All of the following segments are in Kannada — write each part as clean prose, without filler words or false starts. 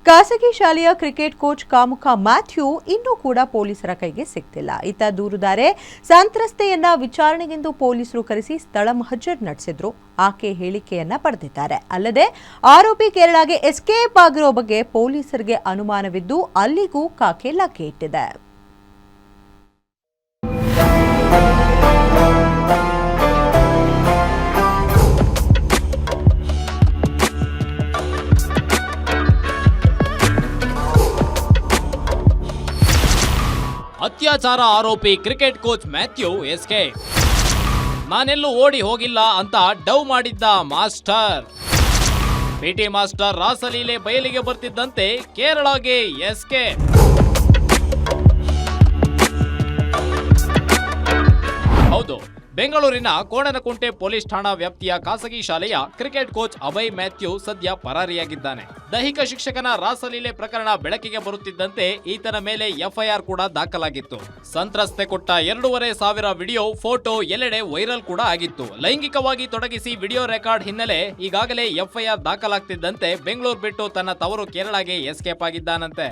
ಖಾಸಗಿ ಶಾಲೆಯ ಕ್ರಿಕೆಟ್ ಕೋಚ್ ಕಾಮುಕ ಮ್ಯಾಥ್ಯೂ ಇನ್ನೂ ಕೂಡ ಪೊಲೀಸರ ಕೈಗೆ ಸಿಕ್ತಿಲ್ಲ. ಇತ್ತ ದೂರುದಾರೆ ಸಂತ್ರಸ್ತೆಯನ್ನ ವಿಚಾರಣೆಗೆಂದು ಪೊಲೀಸರು ಕರೆಸಿ ಸ್ಥಳ ಮಹಜರ್ ನಡೆಸಿದ್ರು. ಆಕೆ ಹೇಳಿಕೆಯನ್ನ ಪಡೆದಿದ್ದಾರೆ. ಅಲ್ಲದೆ ಆರೋಪಿ ಕೇರಳಗೆ ಎಸ್ಕೇಪ್ ಆಗಿರೋ ಬಗ್ಗೆ ಪೊಲೀಸರಿಗೆ ಅನುಮಾನವಿದ್ದು ಅಲ್ಲಿಗೂ ಕಾಕೆ ಲಗ್ಗೆ ಇಟ್ಟಿದೆ. ಅತ್ಯಾಚಾರ ಆರೋಪಿ ಕ್ರಿಕೆಟ್ ಕೋಚ್ ಮ್ಯಾಥ್ಯೂ ಎಸ್ಕೇಪ್. ನಾನೆಲ್ಲೂ ಓಡಿ ಹೋಗಿಲ್ಲ ಅಂತ ಡವ್ ಮಾಡಿದ್ದ ಮಾಸ್ಟರ್. ಪಿಟಿ ಮಾಸ್ಟರ್ ರಾಸಲೀಲೆ ಬಯಲಿಗೆ ಬರ್ತಿದ್ದಂತೆ ಕೇರಳಗೆ ಎಸ್ಕೇಪ್. ಹೌದು, ಬೆಂಗಳೂರಿನ ಕೋಣನಕುಂಟೆ ಪೊಲೀಸ್ ಠಾಣಾ ವ್ಯಾಪ್ತಿಯ ಖಾಸಗಿ ಶಾಲೆಯ ಕ್ರಿಕೆಟ್ ಕೋಚ್ ಅಭಯ್ ಮ್ಯಾಥ್ಯೂ ಸದ್ಯ ಪರಾರಿಯಾಗಿದ್ದಾನೆ. ದೈಹಿಕ ಶಿಕ್ಷಕನ ರಾಸಲೀಲೆ ಪ್ರಕರಣ ಬೆಳಕಿಗೆ ಬರುತ್ತಿದ್ದಂತೆ ಈತನ ಮೇಲೆ ಎಫ್ಐಆರ್ ಕೂಡ ದಾಖಲಾಗಿತ್ತು. ಸಂತ್ರಸ್ತೆ ಕೊಟ್ಟ 2,500 ವಿಡಿಯೋ, ಫೋಟೋ ಎಲ್ಲೆಡೆ ವೈರಲ್ ಕೂಡ ಆಗಿತ್ತು. ಲೈಂಗಿಕವಾಗಿ ತೊಡಗಿಸಿ ವಿಡಿಯೋ ರೆಕಾರ್ಡ್ ಹಿನ್ನೆಲೆ ಈಗಾಗಲೇ ಎಫ್ಐಆರ್ ದಾಖಲಾಗ್ತಿದ್ದಂತೆ ಬೆಂಗಳೂರು ಬಿಟ್ಟು ತನ್ನ ತವರು ಕೇರಳಗೆ ಎಸ್ಕೇಪ್ ಆಗಿದ್ದಾನಂತೆ.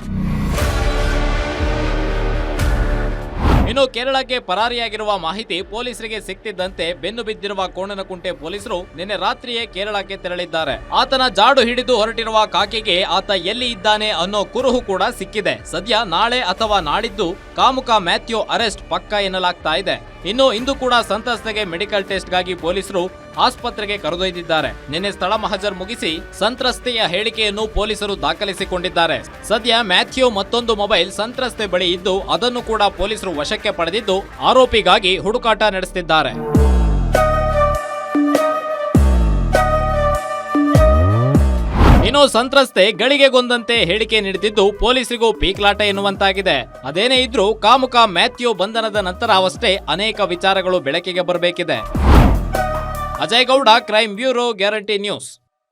ಇನ್ನು ಕೇರಳಕ್ಕೆ ಪರಾರಿಯಾಗಿರುವ ಮಾಹಿತಿ ಪೊಲೀಸರಿಗೆ ಸಿಕ್ತಿದ್ದಂತೆ ಬೆನ್ನು ಬಿದ್ದಿರುವ ಕೋಣನಕುಂಟೆ ಪೊಲೀಸರು ನಿನ್ನೆ ರಾತ್ರಿಯೇ ಕೇರಳಕ್ಕೆ ತೆರಳಿದ್ದಾರೆ. ಆತನ ಜಾಡು ಹಿಡಿದು ಹೊರಟಿರುವ ಕಾಕಿಗೆ ಆತ ಎಲ್ಲಿ ಇದ್ದಾನೆ ಅನ್ನೋ ಕುರುಹು ಕೂಡ ಸಿಕ್ಕಿದೆ. ಸದ್ಯ ನಾಳೆ ಅಥವಾ ನಾಡಿದ್ದು ಕಾಮುಕ ಮ್ಯಾಥ್ಯೂ ಅರೆಸ್ಟ್ ಪಕ್ಕ ಎನ್ನಲಾಗ್ತಾ ಇದೆ. ಇನ್ನು ಇಂದು ಕೂಡ ಸಂತ್ರಸ್ತೆಗೆ ಮೆಡಿಕಲ್ ಟೆಸ್ಟ್ಗಾಗಿ ಪೊಲೀಸರು ಆಸ್ಪತ್ರೆಗೆ ಕರೆದೊಯ್ದಿದ್ದಾರೆ. ನಿನ್ನೆ ಸ್ಥಳ ಮಹಜರ್ ಮುಗಿಸಿ ಸಂತ್ರಸ್ತೆಯ ಹೇಳಿಕೆಯನ್ನು ಪೊಲೀಸರು ದಾಖಲಿಸಿಕೊಂಡಿದ್ದಾರೆ. ಸದ್ಯ ಮ್ಯಾಥ್ಯೂ ಮತ್ತೊಂದು ಮೊಬೈಲ್ ಸಂತ್ರಸ್ತೆ ಬಳಿ ಇದ್ದು ಅದನ್ನು ಕೂಡ ಪೊಲೀಸರು ವಶಕ್ಕೆ ಪಡೆದಿದ್ದು ಆರೋಪಿಗಾಗಿ ಹುಡುಕಾಟ ನಡೆಸುತ್ತಿದ್ದಾರೆ. ಇನ್ನು ಸಂತ್ರಸ್ತೆ ಗಳಿಗೆಗೊಂದಂತೆ ಹೇಳಿಕೆ ನೀಡುತ್ತಿದ್ದು ಪೊಲೀಸರಿಗೂ ಪೀಕ್ಲಾಟ ಎನ್ನುವಂತಾಗಿದೆ. ಅದೇನೇ ಇದ್ರೂ ಕಾಮುಕ ಮ್ಯಾಥ್ಯೂ ಬಂಧನದ ನಂತರವಷ್ಟೇ ಅನೇಕ ವಿಚಾರಗಳು ಬೆಳಕಿಗೆ ಬರಬೇಕಿದೆ. Ajay Gowda, crime bureau, guarantee news.